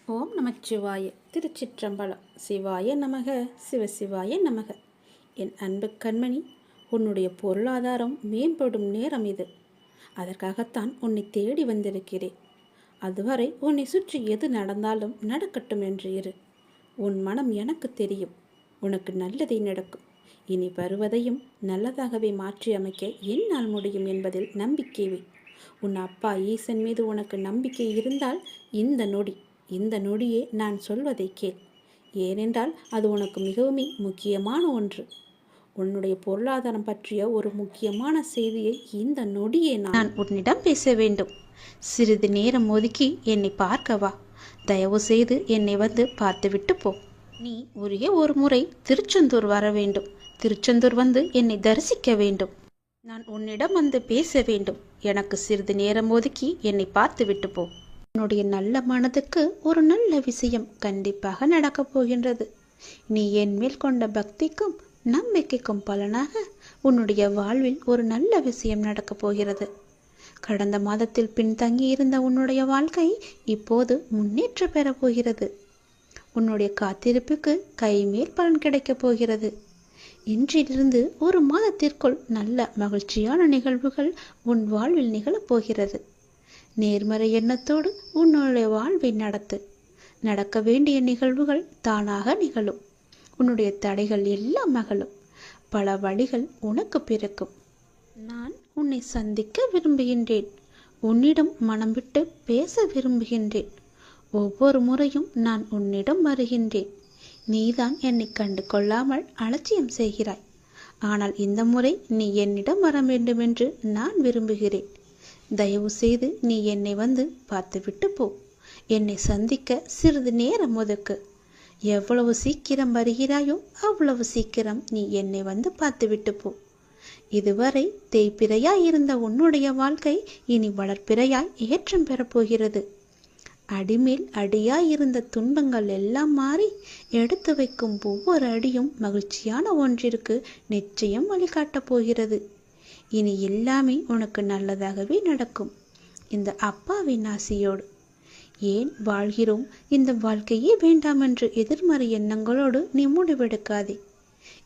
ஓம் நமச்சிவாய. திருச்சிற்றம்பலம். சிவாய நமக. சிவசிவாய நமக. என் அன்பு கண்மணி, உன்னுடைய பொருளாதாரம் மேம்படும் நேரம் இது. அதற்காகத்தான் உன்னை தேடி வந்திருக்கிறேன். அதுவரை உன்னை சுற்றி எது நடந்தாலும் நடக்கட்டும் என்று இரு. உன் மனம் எனக்கு தெரியும். உனக்கு நல்லதே நடக்கும். இனி வருவதையும் நல்லதாகவே மாற்றி அமைக்க என்னால் முடியும் என்பதில் நம்பிக்கை வை. உன் அப்பா ஈசன் மீது உனக்கு நம்பிக்கை இருந்தால் இந்த நொடியே நான் சொல்வதை கேள். ஏனென்றால் அது உனக்கு மிகவும் முக்கியமான ஒன்று. உன்னுடைய பொருளாதாரம் பற்றிய ஒரு முக்கியமான செய்தியை இந்த நொடியே நான் உன்னிடம் பேச வேண்டும். சிறிது நேரம் ஒதுக்கி என்னை பார்க்க வா. தயவு செய்து என்னை வந்து பார்த்துவிட்டு போ. நீ ஒரே ஒரு முறை திருச்செந்தூர் வர வேண்டும். திருச்செந்தூர் வந்து என்னை தரிசிக்க வேண்டும். நான் உன்னிடம் வந்து பேச வேண்டும். எனக்கு சிறிது நேரம் ஒதுக்கி என்னை பார்த்து விட்டு போ. உன்னுடைய நல்ல மனதுக்கு ஒரு நல்ல விஷயம் கண்டிப்பாக நடக்கப் போகின்றது. நீ என் மேல் கொண்ட பக்திக்கும் நம்பிக்கைக்கும் பலனாக உன்னுடைய வாழ்வில் ஒரு நல்ல விஷயம் நடக்கப் போகிறது. கடந்த மாதத்தில் பின்தங்கி இருந்த உன்னுடைய வாழ்க்கை இப்போது முன்னேற்றம் பெறப் போகிறது. உன்னுடைய காத்திருப்புக்கு கைமேல் பலன் கிடைக்கப் போகிறது. இன்றிலிருந்து ஒரு மாதத்திற்குள் நல்ல மகிழ்ச்சியான நிகழ்வுகள் உன் வாழ்வில் நிகழப் போகிறது. நேர்மறை எண்ணத்தோடு உன்னுடைய வாழ்வை நடக்க வேண்டிய நிகழ்வுகள் தானாக நிகழும். உன்னுடைய தடைகள் எல்லாம் அகலும். பல வழிகள் உனக்கு பிறக்கும். நான் உன்னை சந்திக்க விரும்புகின்றேன். உன்னிடம் மனம் விட்டு பேச விரும்புகின்றேன். ஒவ்வொரு முறையும் நான் உன்னிடம் வருகின்றேன். நீதான் என்னை கண்டு கொள்ளாமல் அலட்சியம் செய்கிறாய். ஆனால் இந்த முறை நீ என்னிடம் வர வேண்டும் என்று நான் விரும்புகிறேன். தயவு செய்து நீ என்னை வந்து பார்த்துவிட்டு போ. என்னை சந்திக்க சிறிது நேரம் ஒதுக்கு. எவ்வளவு சீக்கிரம் வருகிறாயோ அவ்வளவு சீக்கிரம் நீ என்னை வந்து பார்த்துவிட்டு போ. இதுவரை தேய்பிறையாய் இருந்த உன்னுடைய வாழ்க்கை இனி வளர்ப்பிறையாய் ஏற்றம் பெறப்போகிறது. அடிமேல் அடியாய் இருந்த துன்பங்கள் எல்லாம் மாறி எடுத்து வைக்கும் ஒவ்வொரு அடியும் மகிழ்ச்சியான ஒன்றிற்கு நிச்சயம் வழிகாட்டப் போகிறது. இனி எல்லாமே உனக்கு நல்லதாகவே நடக்கும். இந்த அப்பாவின் ஆசியோடு. ஏன் வாழ்கிறோம், இந்த வாழ்க்கையே வேண்டாம் என்று எதிர்மறை எண்ணங்களோடு நீ முடிவெடுக்காதே.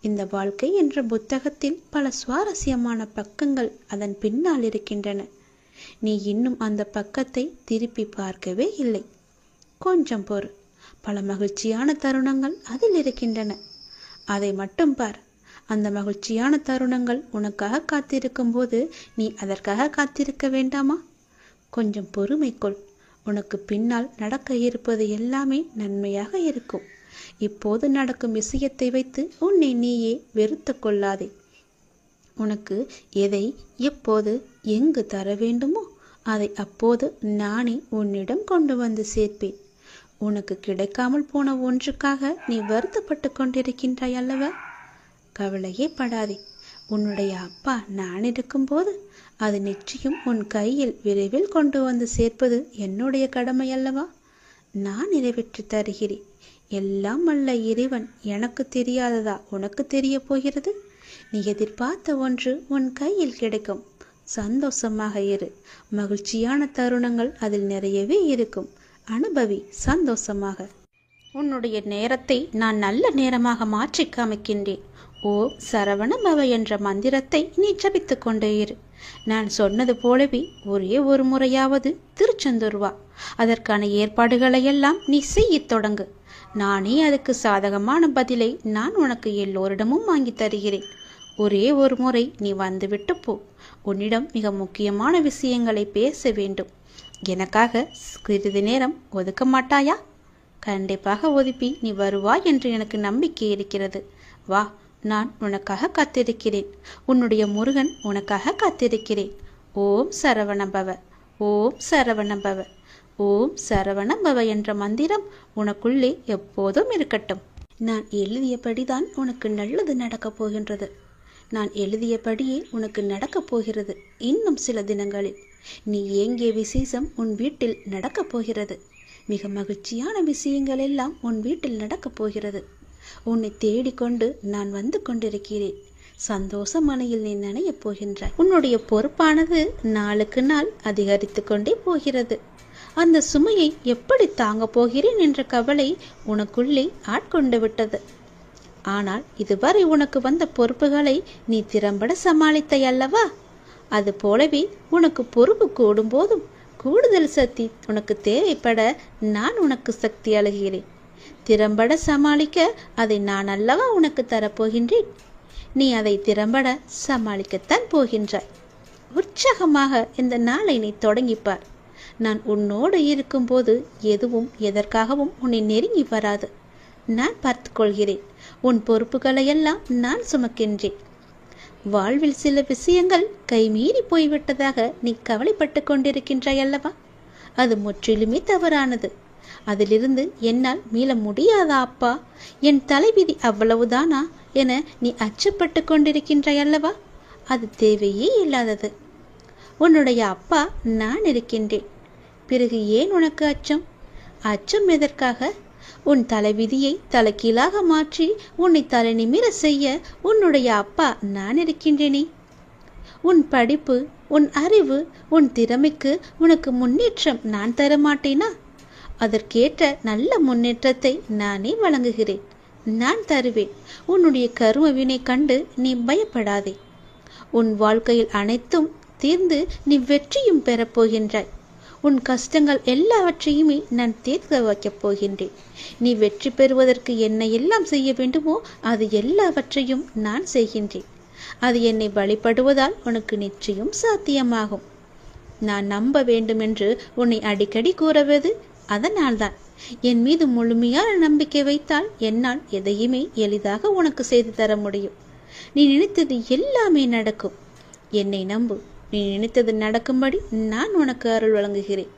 இந்த வாழ்க்கை என்ற புத்தகத்தில் பல சுவாரஸ்யமான பக்கங்கள் அதன் பின்னால் இருக்கின்றன. நீ இன்னும் அந்த பக்கத்தை திருப்பி பார்க்கவே இல்லை. கொஞ்சம் பொறு. பல மகிழ்ச்சியான தருணங்கள் அதில் இருக்கின்றன. அதை மட்டும் பார். அந்த மகிழ்ச்சியான தருணங்கள் உனக்காக காத்திருக்கும் போது நீ அதற்காக காத்திருக்க வேண்டாமா? கொஞ்சம் பொறுமை கொள். உனக்கு பின்னால் நடக்க இருப்பது எல்லாமே நன்மையாக இருக்கும். இப்போது நடக்கும் விஷயத்தை வைத்து உன்னை நீயே வெறுத்து கொள்ளாதே. உனக்கு எதை எப்போது எங்கு தர வேண்டுமோ அதை அப்போது நானே உன்னிடம் கொண்டு வந்து சேர்ப்பேன். உனக்கு கிடைக்காமல் போன ஒன்றுக்காக நீ வருத்தப்பட்டு கொண்டிருக்கின்றாய் அல்லவா? கவலையே படாதே. உன்னுடைய அப்பா நான் இருக்கும்போது அது நிச்சயம் உன் கையில் விரைவில் கொண்டு வந்து சேர்ப்பது என்னுடைய கடமை அல்லவா? நான் நிறைவேற்றி தருகிறேன். எல்லாம் வல்ல இறைவன் எனக்கு தெரியாததா உனக்கு தெரிய போகிறது? நீ எதிர்பார்த்த ஒன்று உன் கையில் கிடைக்கும். சந்தோஷமாக இரு. மகிழ்ச்சியான தருணங்கள் அதில் நிறையவே இருக்கும். அனுபவி சந்தோஷமாக. உன்னுடைய நேரத்தை நான் நல்ல நேரமாக மாற்றி காமிக்கின்றேன். ஓ சரவண பவ என்ற மந்திரத்தை நீ ஜபித்து கொண்டே இரு. நான் சொன்னது போலவே ஒரே ஒரு முறையாவது திருச்செந்தூர் வா. அதற்கான ஏற்பாடுகளை எல்லாம் நீ செய்யத் தொடங்கு. நானே அதுக்கு சாதகமான பதிலை நான் உனக்கு எல்லோரிடமும் வாங்கி தருகிறேன். ஒரே ஒரு முறை நீ வந்துவிட்டு போ. உன்னிடம் மிக முக்கியமான விஷயங்களை பேச வேண்டும். எனக்காக சிறிது நேரம் ஒதுக்க மாட்டாயா? கண்டிப்பாக ஒதுப்பி நீ வருவாய் என்று எனக்கு நம்பிக்கை இருக்கிறது. வா, நான் உனக்காக காத்திருக்கிறேன். உன்னுடைய முருகன் உனக்காக காத்திருக்கிறேன். ஓம் சரவணபவ, ஓம் சரவணபவ, ஓம் சரவணபவ என்ற மந்திரம் உனக்குள்ளே எப்போதும் இருக்கட்டும். நான் எழுதியபடிதான் உனக்கு நல்லது நடக்கப் போகின்றது. நான் எழுதியபடியே உனக்கு நடக்கப் போகிறது. இன்னும் சில தினங்களில் நீ ஏங்கிய விசேஷம் உன் வீட்டில் நடக்கப் போகிறது. மிக மகிழ்ச்சியான விஷயங்கள் எல்லாம் உன் வீட்டில் நடக்கப் போகிறது. உன்னை தேடிக்கொண்டு நான் வந்து கொண்டிருக்கிறேன். சந்தோஷ மலையில் நீ நனையப் போகின்றாய். உன்னுடைய பொறுப்பானது நாளுக்கு நாள் அதிகரித்து கொண்டே போகிறது. அந்த சுமையை எப்படி தாங்கப் போகிறேன் என்ற கவலை உனக்குள்ளே ஆட்கொண்டு விட்டது. ஆனால் இதுவரை உனக்கு வந்த பொறுப்புகளை நீ திறம்பட சமாளித்தை அல்லவா? அது போலவே உனக்கு பொறுப்பு கூடும் போதும் கூடுதல் சக்தி உனக்கு தேவைப்பட நான் உனக்கு சக்தி அழுகிறேன். திறம்பட சமாளிக்க அதை நான் அல்லவா உனக்கு தரப்போகின்றேன். நீ அதை திறம்பட சமாளிக்கத்தான் போகின்றாய். உற்சாகமாக இந்த நாளை நீ தொடங்கிப்பார். நான் உன்னோடு இருக்கும்போது எதுவும் எதற்காகவும் உன்னை நெருங்கி வராது. நான் பார்த்து கொள்கிறேன். உன் பொறுப்புகளையெல்லாம் நான் சுமக்கின்றேன். வாழ்வில் சில விஷயங்கள் கைமீறி போய்விட்டதாக நீ கவலைப்பட்டு கொண்டிருக்கின்றாய் அல்லவா? அது முற்றிலுமே தவறானது. அதிலிருந்து என்னால் மீள முடியாதா அப்பா? என் தலைவிதி அவ்வளவுதானா என நீ அச்சப்பட்டு கொண்டிருக்கின்றாய் அல்லவா? அது தேவையே இல்லாதது. உன்னுடைய அப்பா நான் இருக்கின்றேன். பிறகு ஏன் உனக்கு அச்சம்? அச்சம் எதற்காக? உன் தலைவிதியை தலைகீழாக மாற்றி உன்னை தலை நிமிர செய்ய உன்னுடைய அப்பா நான் இருக்கின்றேனே. உன் படிப்பு, உன் அறிவு, உன் திறமைக்கு உனக்கு முன்னேற்றம் நான் தரமாட்டேனா? அதற்கேற்ற நல்ல முன்னேற்றத்தை நானே வழங்குகிறேன். நான் தருவேன். உன்னுடைய கர்ம வினை கண்டு நீ பயப்படாதே. உன் வாழ்க்கையில் அனைத்தும் தீர்ந்து நீ வெற்றியும் பெறப்போகின்றாய். உன் கஷ்டங்கள் எல்லாவற்றையுமே நான் தீர்க்க வைக்கப் போகின்றேன். நீ வெற்றி பெறுவதற்கு என்ன எல்லாம் செய்ய வேண்டுமோ அது எல்லாவற்றையும் நான் செய்கின்றேன். அது என்னை வழிபடுவதால் உனக்கு நிச்சயம் சாத்தியமாகும். நான் நம்ப வேண்டும் என்று உன்னை அடிக்கடி கூறுவது அதனால்தான். என் மீது முழுமையான நம்பிக்கை வைத்தால் என்னால் எதையுமே எளிதாக உனக்கு செய்து தர முடியும். நீ நினைத்தது எல்லாமே நடக்கும். என்னை நம்பு. நீ நினைத்தது நடக்கும்படி நான் உனக்கு அருள் வழங்குகிறேன்.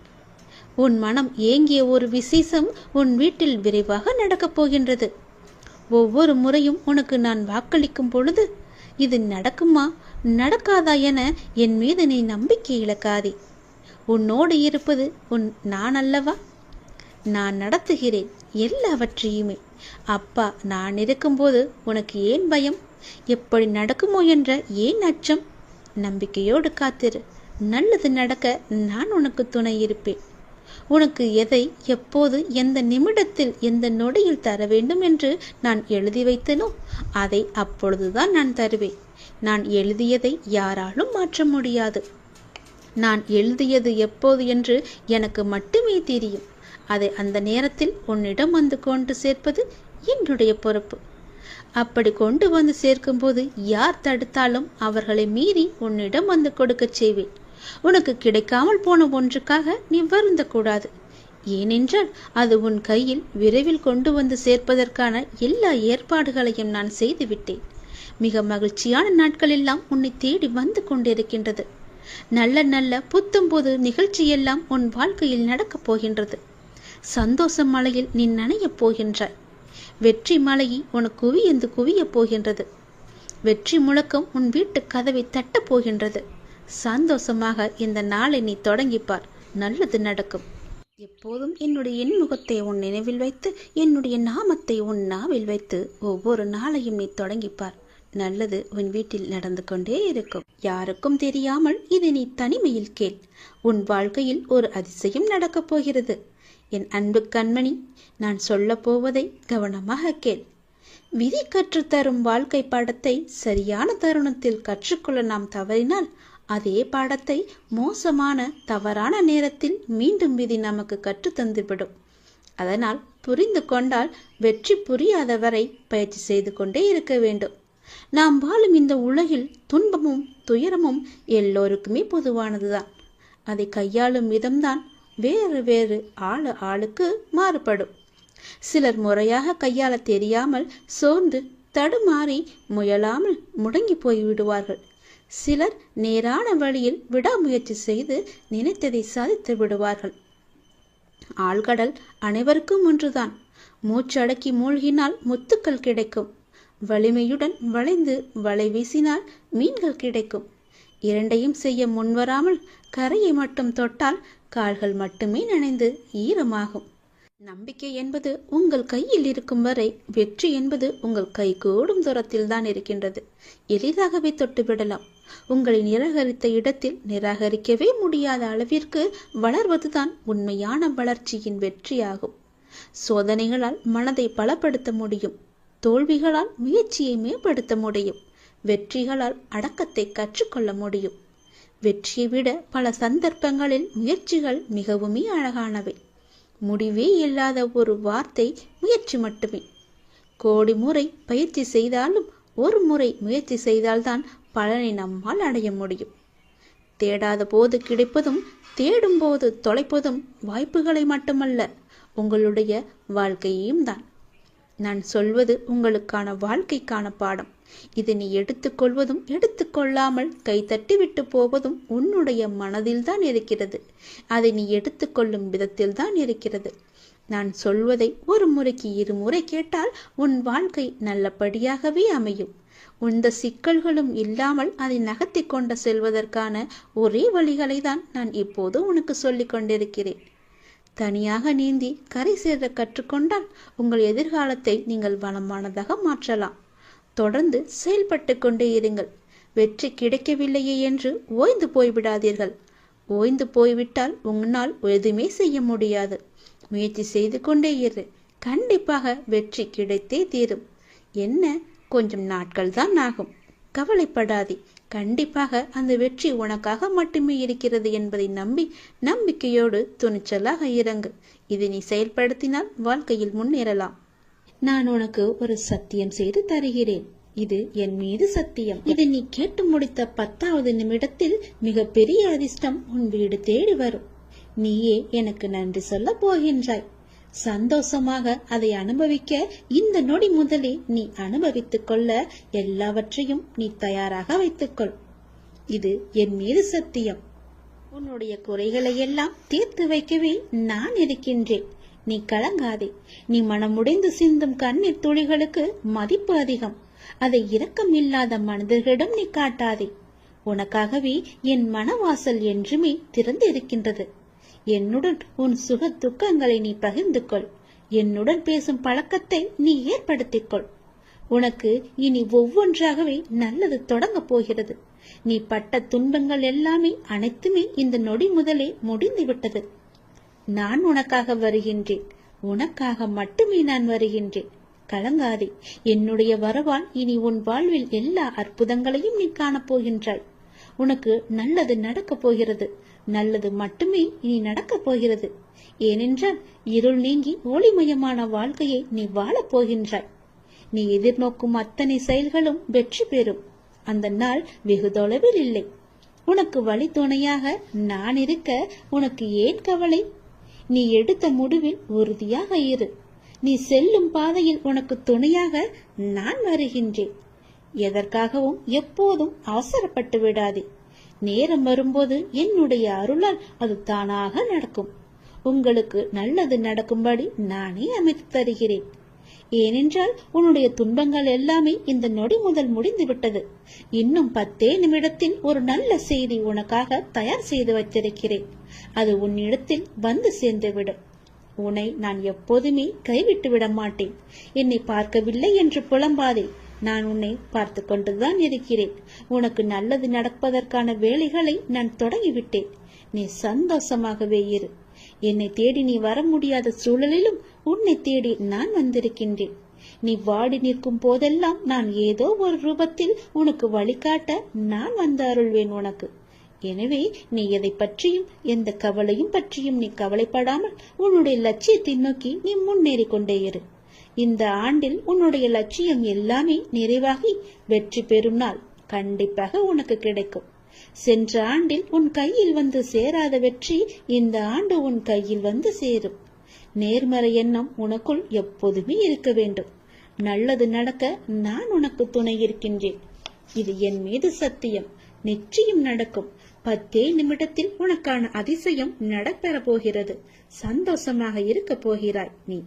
உன் மனம் ஏங்கிய ஒரு விசேஷம் உன் வீட்டில் விரைவாக நடக்கப் போகின்றது. ஒவ்வொரு முறையும் உனக்கு நான் வாக்களிக்கும் பொழுது இது நடக்குமா நடக்காதா என என் மீது நீ நம்பிக்கை இழக்காதே. உன்னோடு இருப்பது நான் அல்லவா? நான் நடத்துகிறேன் எல்லாவற்றையுமே. அப்பா நான் இருக்கும்போது உனக்கு ஏன் பயம்? எப்படி நடக்குமோ என்ற ஏன் அச்சம்? நம்பிக்கையோடு காத்திரு. நல்லது நடக்க நான் உனக்கு துணை இருப்பேன். உனக்கு எதை எப்போது எந்த நிமிடத்தில் எந்த நொடியில் தர வேண்டும் என்று நான் எழுதி வைத்தனோ அதை அப்பொழுதுதான் நான் தருவேன். நான் எழுதியதை யாராலும் மாற்ற முடியாது. நான் எழுதியது எப்போது என்று எனக்கு மட்டுமே தெரியும். அதை அந்த நேரத்தில் உன்னிடம் வந்து கொண்டு சேர்ப்பது என்னுடைய பொறுப்பு. அப்படி கொண்டு வந்து சேர்க்கும்போது யார் தடுத்தாலும் அவர்களை மீறி உன்னிடம் வந்து கொடுக்க செய்வேன். உனக்கு கிடைக்காமல் போன ஒன்றுக்காக நீ வருந்தக்கூடாது. ஏனென்றால் அது உன் கையில் விரைவில் கொண்டு வந்து சேர்ப்பதற்கான எல்லா ஏற்பாடுகளையும் நான் செய்துவிட்டேன். மிக மகிழ்ச்சியான நாட்கள் எல்லாம் உன்னை தேடி வந்து கொண்டிருக்கின்றது. நல்ல நல்ல புத்தம்போது நிகழ்ச்சியெல்லாம் உன் வாழ்க்கையில் நடக்கப் போகின்றது. சந்தோஷ மலையில் நீ நனையப் போகின்றாய். வெற்றி மலையை உனக்கு குவியந்து குவியப் போகின்றது. வெற்றி முழக்கம் உன் வீட்டு கதவை தட்டப் போகின்றது. சந்தோஷமாக இந்த நாளை நீ தொடங்கிப்பார். நல்லது நடக்கும். எப்போதும் என்னுடைய எண்முகத்தை உன் நினைவில் வைத்து என்னுடைய நாமத்தை உன் நாவில் வைத்து ஒவ்வொரு நாளையும் நீ தொடங்கிப்பார். நல்லது உன் வீட்டில் நடந்து கொண்டே இருக்கும். யாருக்கும் தெரியாமல் இதை நீ தனிமையில் கேள். உன் வாழ்க்கையில் ஒரு அதிசயம் நடக்கப் போகிறது. என் அன்பு கண்மணி, நான் சொல்ல போவதை கவனமாக கேள். விதி கற்றுத்தரும் வாழ்க்கை பாடத்தை சரியான தருணத்தில் கற்றுக்கொள்ள நாம் தவறினால் அதே பாடத்தை மோசமான தவறான நேரத்தில் மீண்டும் விதி நமக்கு கற்றுத்தந்துவிடும். அதனால் புரிந்து கொண்டால் வெற்றி புரியாத வரை பயிற்சி செய்து கொண்டே இருக்க வேண்டும். நாம் வாழும் இந்த உலகில் துன்பமும் துயரமும் எல்லோருக்குமே பொதுவானதுதான். அதை கையாளும் விதம்தான் வேறு வேறு ஆளுக்கு மாறுபடும். சிலர் முறையாக கையாள தெரியாமல் சோர்ந்து தடுமாறி முயலாமல் முடங்கி போய்விடுவார்கள். சிலர் நேரான வழியில் விடாமுயற்சி செய்து நினைத்ததை சாதித்து விடுவார்கள். ஆழ்கடல் அனைவருக்கும் ஒன்றுதான். மூச்சடக்கி மூழ்கினால் முத்துக்கள் கிடைக்கும். வலிமையுடன் வளைந்து வலை வீசினால் மீன்கள் கிடைக்கும். இரண்டையும் செய்ய முன்வராமல் கரையை மட்டும் தொட்டால் கால்கள் மட்டுமே நனைந்து ஈரமாகும். நம்பிக்கை என்பது உங்கள் கையில் இருக்கும் வரை வெற்றி என்பது உங்கள் கைகூடும் தூரத்தில் தான் இருக்கின்றது. எளிதாகவே தொட்டுவிடலாம். உங்களை நிராகரித்த இடத்தில் நிராகரிக்கவே முடியாத அளவிற்கு வளர்வதுதான் உண்மையான வளர்ச்சியின் வெற்றியாகும். சோதனைகளால் மனதை பலப்படுத்த முடியும். தோல்விகளால் முயற்சியை மேம்படுத்த முடியும். வெற்றிகளால் அடக்கத்தை கற்றுக்கொள்ள முடியும். வெற்றியை விட பல சந்தர்ப்பங்களில் முயற்சிகள் மிகவுமே அழகானவை. முடிவே இல்லாத ஒரு வார்த்தை முயற்சி மட்டுமே. கோடி முறை பயிற்சி செய்தாலும் ஒரு முறை முயற்சி செய்தால்தான் பலனை நம்மால் அடைய முடியும். தேடாத போது கிடைப்பதும் தேடும் போது தொலைப்பதும் வாய்ப்புகளை மட்டுமல்ல, உங்களுடைய வாழ்க்கையையும் தான். நான் சொல்வது உங்களுக்கான வாழ்க்கைக்கான பாடம். இதை நீ எடுத்துக்கொள்வதும் எடுத்துக்கொள்ளாமல் கைத்தட்டி விட்டு போவதும் உன்னுடைய மனதில் தான் இருக்கிறது. அதை நீ எடுத்துக்கொள்ளும் விதத்தில் தான் இருக்கிறது. நான் சொல்வதை ஒரு முறைக்கு இருமுறை கேட்டால் உன் வாழ்க்கை நல்லபடியாகவே அமையும். இந்த சிக்கல்களும் இல்லாமல் அதை நகர்த்தி கொண்டு செல்வதற்கான ஒரே வழிகளை தான் நான் இப்போது உனக்கு சொல்லிக் கொண்டிருக்கிறேன். தனியாக நீந்தி கரை சேர கற்றுக்கொண்டால் உங்கள் எதிர்காலத்தை நீங்கள் வளமானதாக மாற்றலாம். தொடர்ந்து செயல்பட்டு கொண்டே இருங்கள். வெற்றி கிடைக்கவில்லையே என்று ஓய்ந்து போய்விடாதீர்கள். ஓய்ந்து போய்விட்டால் உன்னால் எதுவுமே செய்ய முடியாது. முயற்சி செய்து கொண்டே இரு. கண்டிப்பாக வெற்றி கிடைத்தே தீரும். என்ன, கொஞ்சம் நாட்கள் தான் ஆகும். கவலைப்படாதே. கண்டிப்பாக அந்த வெற்றி உனக்காக மட்டுமே இருக்கிறது என்பதை நம்பி நம்பிக்கையோடு துணிச்சலாக இறங்கு. இதை நீ செயல்படுத்தினால் வாழ்க்கையில் முன்னேறலாம். நான் உனக்கு ஒரு சத்தியம் செய்து தருகிறேன். இது என் மீது சத்தியம். இதை நீ கேட்டு முடித்த 10வது நிமிடத்தில் மிக பெரிய அதிர்ஷ்டம் உன் வீடு தேடி வரும். நீயே எனக்கு நன்றி சொல்ல போகின்றாய். சந்தோஷமாக அதை அனுபவிக்க இந்த நொடி முதலே நீ அனுபவித்துக் கொள்ள எல்லாவற்றையும் நீ தயாராக வைத்துக்கொள். இது என் மீது சத்தியம். உன்னுடைய குறைகளை எல்லாம் தீர்த்து வைக்கவே நான் இருக்கின்றேன். நீ கலங்காதே. நீ மனமுடைந்து சிந்தும் கண்ணீர் துளிகளுக்கு மதிப்பு அதிகம். அதை இரக்கம் இல்லாத மனிதர்களிடம் நீ காட்டாதே. உனக்காகவே என் மனவாசல் என்றுமே திறந்து இருக்கின்றது. என்னுடன் உன் சுக துக்கங்களை நீ பகிர்ந்து கொள். என்னுடன் பேசும் பழக்கத்தை நீ ஏற்படுத்திக் கொள். உனக்கு இனி ஒவ்வொன்றாகவே நல்லது தொடங்க போகிறது. நீ பட்ட துன்பங்கள் எல்லாமே அனைத்துமே இந்த நொடி முதலே முடிந்து விட்டது. நான் உனக்காக வருகின்றேன். உனக்காக மட்டுமே நான் வருகின்றேன். கலங்காதே. என்னுடைய வரவால் இனி உன் வாழ்வில் எல்லா அற்புதங்களையும் நீ காணப்போகின்றாய். உனக்கு நல்லது நடக்கப் போகிறது. நல்லது மட்டுமே இனி நடக்கப் போகிறது. ஏனென்றால் இருள் நீங்கி ஒளிமயமான வாழ்க்கையை நீ வாழப் போகின்றாய். நீ எதிர்நோக்கும் அத்தனை செயல்களும் வெற்றி பெறும். அந்த நாள் வெகு தொலைவில் இல்லை. உனக்கு வழி துணையாக நான் இருக்க உனக்கு ஏன் கவலை? நீ எடுத்த முடிவில் உறுதியாக இரு. நீ செல்லும் பாதையில் உனக்கு துணையாக நான் வருகின்றேன். எதற்காகவும் எப்போதும் அவசரப்பட்டு விடாதே. நேரம் வரும்போது என்னுடைய அருளால் அது தானாக நடக்கும். உங்களுக்கு நல்லது நடக்கும்படி நானே அமைத்து தருகிறேன். ஏனென்றால் உன்னுடைய துன்பங்கள் எல்லாமே இந்த நொடி முதல் முடிந்து விட்டது. இன்னும் 10 நிமிடத்தில் ஒரு நல்ல செய்தி உனக்காக தயார் செய்து வைத்திருக்கிறேன். அது உன்னிடத்தில் வந்து சேர்ந்துவிடும். உன்னை நான் எப்போதுமே கைவிட்டு விட மாட்டேன். என்னை பார்க்கவில்லை என்று புலம்பாதே. நான் உன்னை பார்த்து கொண்டுதான் இருக்கிறேன். உனக்கு நல்லது நடப்பதற்கான வேலைகளை நான் தொடங்கிவிட்டேன். நீ சந்தோஷமாகவே இரு. என்னை தேடி நீ வர முடியாத சூழலிலும் உன்னை தேடி நான் வந்திருக்கின்றேன். நீ வாடி நிற்கும் போதெல்லாம் நான் ஏதோ ஒரு ரூபத்தில் உனக்கு வழிகாட்ட நான் வந்து அருள்வேன் உனக்கு. எனவே நீ எதை பற்றியும் எந்த கவலையும் பற்றியும் நீ கவலைப்படாமல் உன்னுடைய லட்சியத்தை நோக்கி நீ முன்னேறி கொண்டே இரு. இந்த ஆண்டில் உன்னுடைய லட்சியம் எல்லாமே நிறைவாகி வெற்றி பெறும் நாள் கண்டிப்பாக உனக்கு கிடைக்கும். சென்ற ஆண்டில் உன் கையில் வந்து சேராத வெற்றி இந்த ஆண்டு உன் கையில் வந்து சேரும். நேர்மறை எண்ணம் உனக்குள் எப்போதுமே இருக்க வேண்டும். நல்லது நடக்க நான் உனக்கு துணை இருக்கின்றேன். இது என் மீது சத்தியம். நிச்சயம் நடக்கும். 10 நிமிடத்தில் உனக்கான அதிசயம் நடப்பெற போகிறது. சந்தோஷமாக இருக்க போகிறாய். நீ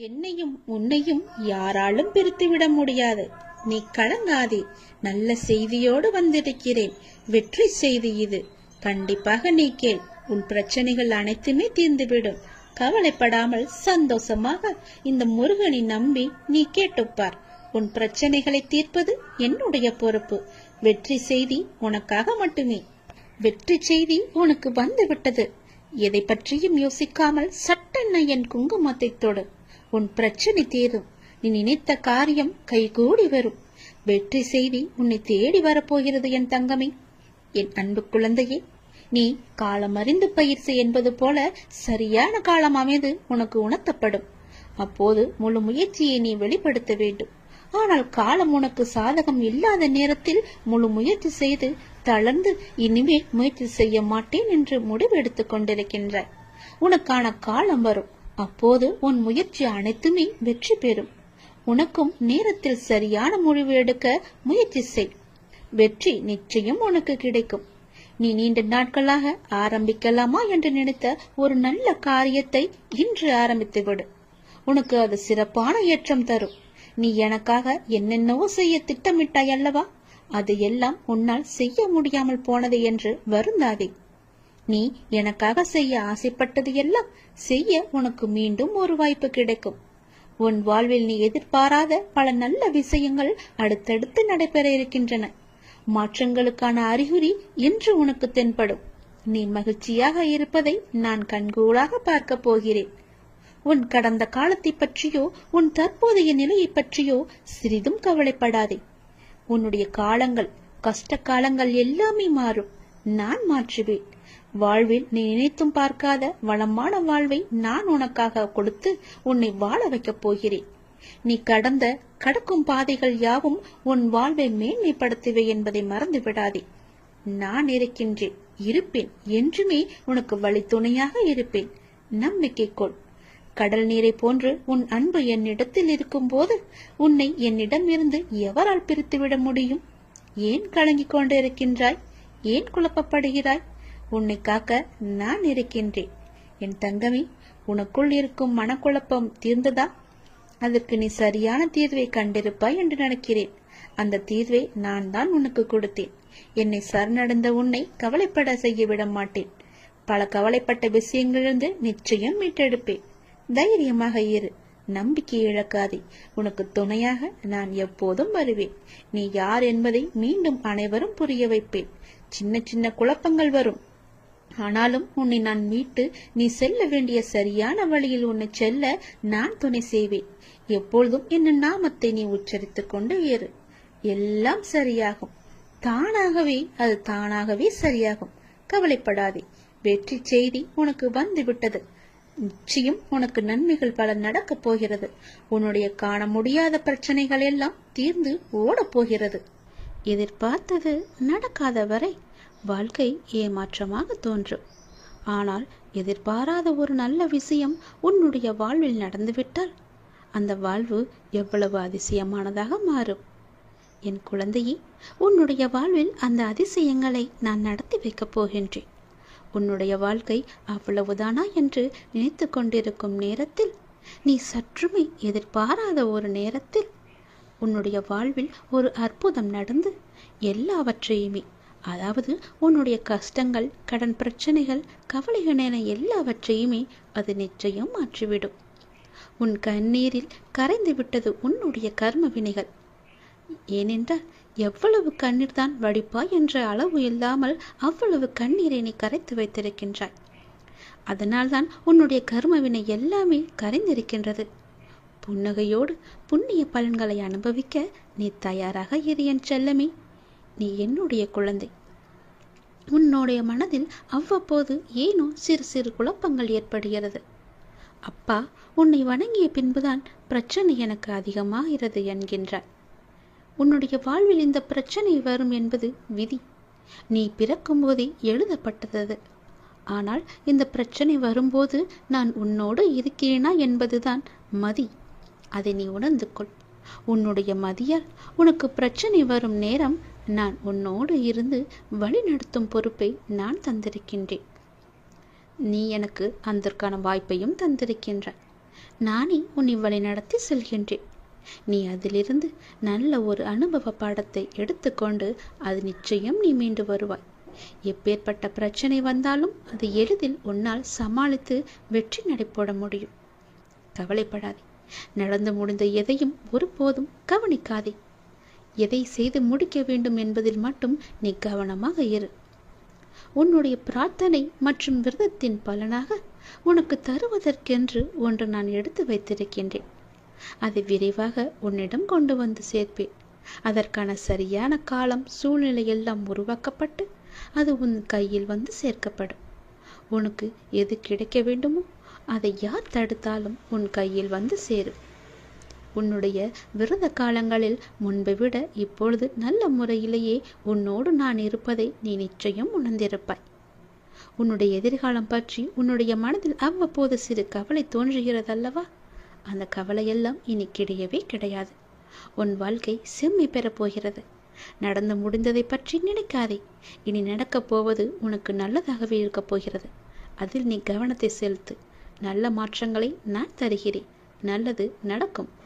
என்னையும் உன்னையும் யாராலும் பிரித்துவிட முடியாது. நீ கலங்காதே. நல்ல செய்தியோடு வந்திருக்கிறேன். வெற்றி செய்தி இது. கண்டிப்பாக நீ கேள். உன் பிரச்சனைகள் அனைத்துமே தீர்ந்துவிடும். கவலைப்படாமல் சந்தோஷமாக இந்த முருகனை நம்பி நீ கேட்டுப்பார். உன் பிரச்சனைகளை தீர்ப்பது என்னுடைய பொறுப்பு. வெற்றி செய்தி உனக்காக மட்டுமே. வெற்றி செய்தி உனக்கு வந்து விட்டது. எதை பற்றியும் யோசிக்காமல் சட்டென்ன என் குங்குமத்தை தொடு. உன் பிரச்சனை தீரும். நீ நினைத்த காரியம் கைகூடி வரும். வெற்றி செய்தி உன்னை தேடி வரப்போகிறது என் தங்கமே. என் அன்பு குழந்தையே, நீ காலம் அறிந்து பயிற்சி என்பது போல சரியான காலம் அமைந்து உனக்கு உணர்த்தப்படும். அப்போது முழு முயற்சியை நீ வெளிப்படுத்த வேண்டும். ஆனால் காலம் உனக்கு சாதகம் இல்லாத நேரத்தில் முழு முயற்சி செய்து தளர்ந்து இனிமேல் முயற்சி செய்ய மாட்டேன் என்று முடிவெடுத்துக் கொண்டிருக்கின்றாய். உனக்கான காலம் வரும். அப்போது உன் முயற்சி அனைத்துமே வெற்றி பெறும். உனக்கும் நேரத்தில் சரியான முடிவு எடுக்க முயற்சி செய். வெற்றி நிச்சயம் உனக்கு கிடைக்கும். நீ நீண்ட நாட்களாக ஆரம்பிக்கலாமா என்று நினைத்த ஒரு நல்ல காரியத்தை இன்று ஆரம்பித்து விடு. உனக்கு அது சிறப்பான ஏற்றம் தரும். நீ எனக்காக என்னென்னவோ செய்ய திட்டமிட்டாய் அல்லவா? அது எல்லாம் உன்னால் செய்ய முடியாமல் போனது என்று வருந்தாதே. நீ எனக்காக செய்ய ஆசைப்பட்டது எல்லாம் செய்ய உனக்கு மீண்டும் ஒரு வாய்ப்பு கிடைக்கும். உன் வாழ்வில் நீ எதிர்பாராத பல நல்ல விஷயங்கள் அடுத்தடுத்து நடைபெற இருக்கின்றன. மாற்றங்களுக்கான அறிகுறி இன்று உனக்கு தென்படும். நீ மகிழ்ச்சியாக இருப்பதை நான் கண்கூடாக பார்க்க போகிறேன். உன் கடந்த காலத்தை பற்றியோ உன் தற்போதைய நிலையை பற்றியோ சிறிதும் கவலைப்படாதே. உன்னுடைய காலங்கள், கஷ்ட காலங்கள் எல்லாமே மாறும். நான் மாற்றுவேன். வாழ்வில் நீ நினைத்தும் பார்க்காத வளமான வாழ்வை நான் உனக்காக கொடுத்து உன்னை வாழ வைக்கப் போகிறேன். நீ கடக்கும் பாதைகள் யாவும் உன் வாழ்வை மேன்மைப்படுத்துவே என்பதை மறந்து விடாதே. நான் இருக்கின்றேன், இருப்பேன், என்றுமே உனக்கு வழி துணையாக இருப்பேன். நம்பிக்கை கொள். கடல் நீரை போன்று உன் அன்பு என்னிடத்தில் இருக்கும் போது உன்னை என்னிடம் இருந்து எவரால் பிரித்துவிட முடியும்? ஏன் கலங்கிக் கொண்டிருக்கின்றாய்? ஏன் குழப்பப்படுகிறாய்? உன்னை காக்க நான் இருக்கின்றேன். என் தங்கமே, உனக்குள் இருக்கும் மனக்குழப்பம் தீர்ந்ததா? அதற்கு நீ சரியான தீர்வை கண்டிருப்பாய் என்று நினைக்கிறேன். அந்த தீர்வை நான் தான் உனக்கு கொடுத்தேன். என்னை சரணடைந்த உன்னை கவலைப்பட செய்ய விட மாட்டேன். பல கவலைப்பட்ட விஷயங்களிலிருந்து நிச்சயம் மீட்டெடுப்பேன். தைரியமாக இரு. நம்பிக்கை இழக்காதே. உனக்கு துணையாக நான் எப்போதும் வருவேன். நீ யார் என்பதை மீண்டும் அனைவரும் புரிய வைப்பேன். சின்ன சின்ன குழப்பங்கள் வரும். ஆனாலும் உன்னை நான் மீட்டு நீ செல்ல வேண்டிய சரியான வழியில் உன்னை செல்ல நான் துணை செய்வேன். எப்பொழுதும் என் நாமத்தை நீ உச்சரித்துக் கொண்டு ஏறு. எல்லாம் சரியாகும். அது தானாகவே சரியாகும். கவலைப்படாதே. வெற்றி செய்தி உனக்கு வந்து விட்டது. நிச்சயம் உனக்கு நன்மைகள் பல நடக்கப் போகிறது. உன்னுடைய காண முடியாத பிரச்சனைகள் எல்லாம் தீர்ந்து ஓடப் போகிறது. எதிர்பார்த்தது நடக்காத வரை வாழ்க்கை ஏமாற்றமாக தோன்றும். ஆனால் எதிர்பாராத ஒரு நல்ல விஷயம் உன்னுடைய வாழ்வில் நடந்துவிட்டால் அந்த வாழ்வு எவ்வளவு அதிசயமானதாக மாறும். என் குழந்தையே, உன்னுடைய வாழ்வில் அந்த அதிசயங்களை நான் நடத்தி வைக்கப் போகின்றேன். உன்னுடைய வாழ்க்கை அவ்வளவுதானா என்று நினைத்து கொண்டிருக்கும் நேரத்தில், நீ சற்றுமே எதிர்பாராத ஒரு நேரத்தில் உன்னுடைய வாழ்வில் ஒரு அற்புதம் நடந்து எல்லாவற்றையுமே, அதாவது உன்னுடைய கஷ்டங்கள், கடன் பிரச்சனைகள், கவலைகள் என எல்லாவற்றையுமே அது நிச்சயம் மாற்றிவிடும். உன் கண்ணீரில் கரைந்து விட்டது உன்னுடைய கர்ம வினைகள். ஏனென்றால் எவ்வளவு கண்ணீர் தான் வடிப்பாய் என்ற அளவு இல்லாமல் அவ்வளவு கண்ணீரை நீ கரைத்து வைத்திருக்கின்றாய். அதனால்தான் உன்னுடைய கர்மவினை எல்லாமே கரைந்திருக்கின்றது. புன்னகையோடு புண்ணிய பலன்களை அனுபவிக்க நீ தயாராக இரு என் செல்லமே. நீ என்னுடைய குழந்தை. உன்னுடைய மனதில் அவ்வப்போது ஏனோ சிறு சிறு குழப்பங்கள் ஏற்படுகிறது. அப்பா, உன்னை வணங்கிய பின்புதான் பிரச்சனை எனக்கு அதிகமாகிறது என்கின்றார். உன்னுடைய வாழ்வில் இந்த பிரச்சனை வரும் என்பது விதி. நீ பிறக்கும் போதே எழுதப்பட்டது. ஆனால் இந்த பிரச்சனை வரும்போது நான் உன்னோடு இருக்கிறேனா என்பதுதான் மதி. அதை நீ உணர்ந்து கொள். உன்னுடைய மதியால் உனக்கு பிரச்சனை வரும் நேரம் நான் உன்னோடு இருந்து வழி நடத்தும் பொறுப்பை நான் தந்திருக்கின்றேன். நீ எனக்கு அதற்கான வாய்ப்பையும் தந்திருக்கின்றாய். நானே உன்னை வழி நடத்தி செல்கின்றேன். நீ அதிலிருந்து நல்ல ஒரு அனுபவ பாடத்தை எடுத்துக்கொண்டு அது நிச்சயம் நீ மீண்டு வருவாய். எப்பேற்பட்ட பிரச்சனை வந்தாலும் அதை எளிதில் உன்னால் சமாளித்து வெற்றி நடைபோட முடியும். கவலைப்படாதே. நடந்து முடிந்த எதையும் ஒருபோதும் கவனிக்காதே. எதை செய்து முடிக்க வேண்டும் என்பதில் மட்டும் நீ கவனமாக இரு. உன்னுடைய பிரார்த்தனை மற்றும் விரதத்தின் பலனாக உனக்கு தருவதற்கென்று ஒன்று நான் எடுத்து வைத்திருக்கின்றேன். அதை விரைவாக உன்னிடம் கொண்டு வந்து சேர்ப்பேன். அதற்கான சரியான காலம் சூழ்நிலை எல்லாம் உருவாக்கப்பட்டு அது உன் கையில் வந்து சேர்க்கப்படும். உனக்கு எது கிடைக்க வேண்டுமோ அதை யார் தடுத்தாலும் உன் கையில் வந்து சேரும். உன்னுடைய விரத காலங்களில் முன்பை விட இப்பொழுது நல்ல முறையிலேயே உன்னோடு நான் இருப்பதை நீ நிச்சயம் உணர்ந்திருப்பாய். உன்னுடைய எதிர்காலம் பற்றி உன்னுடைய மனதில் அவ்வப்போது சிறு கவலை தோன்றுகிறதல்லவா? அந்த கவலையெல்லாம் இனி கிடையவே கிடையாது. உன் வாழ்க்கை செம்மை பெறப் போகிறது. நடந்து முடிந்ததை பற்றி நினைக்காதே. இனி நடக்கப் போவது உனக்கு நல்லதாகவே இருக்கப் போகிறது. அதில் நீ கவனத்தை செலுத்து. நல்ல மாற்றங்களை நான் தருகிறேன். நல்லது நடக்கும்.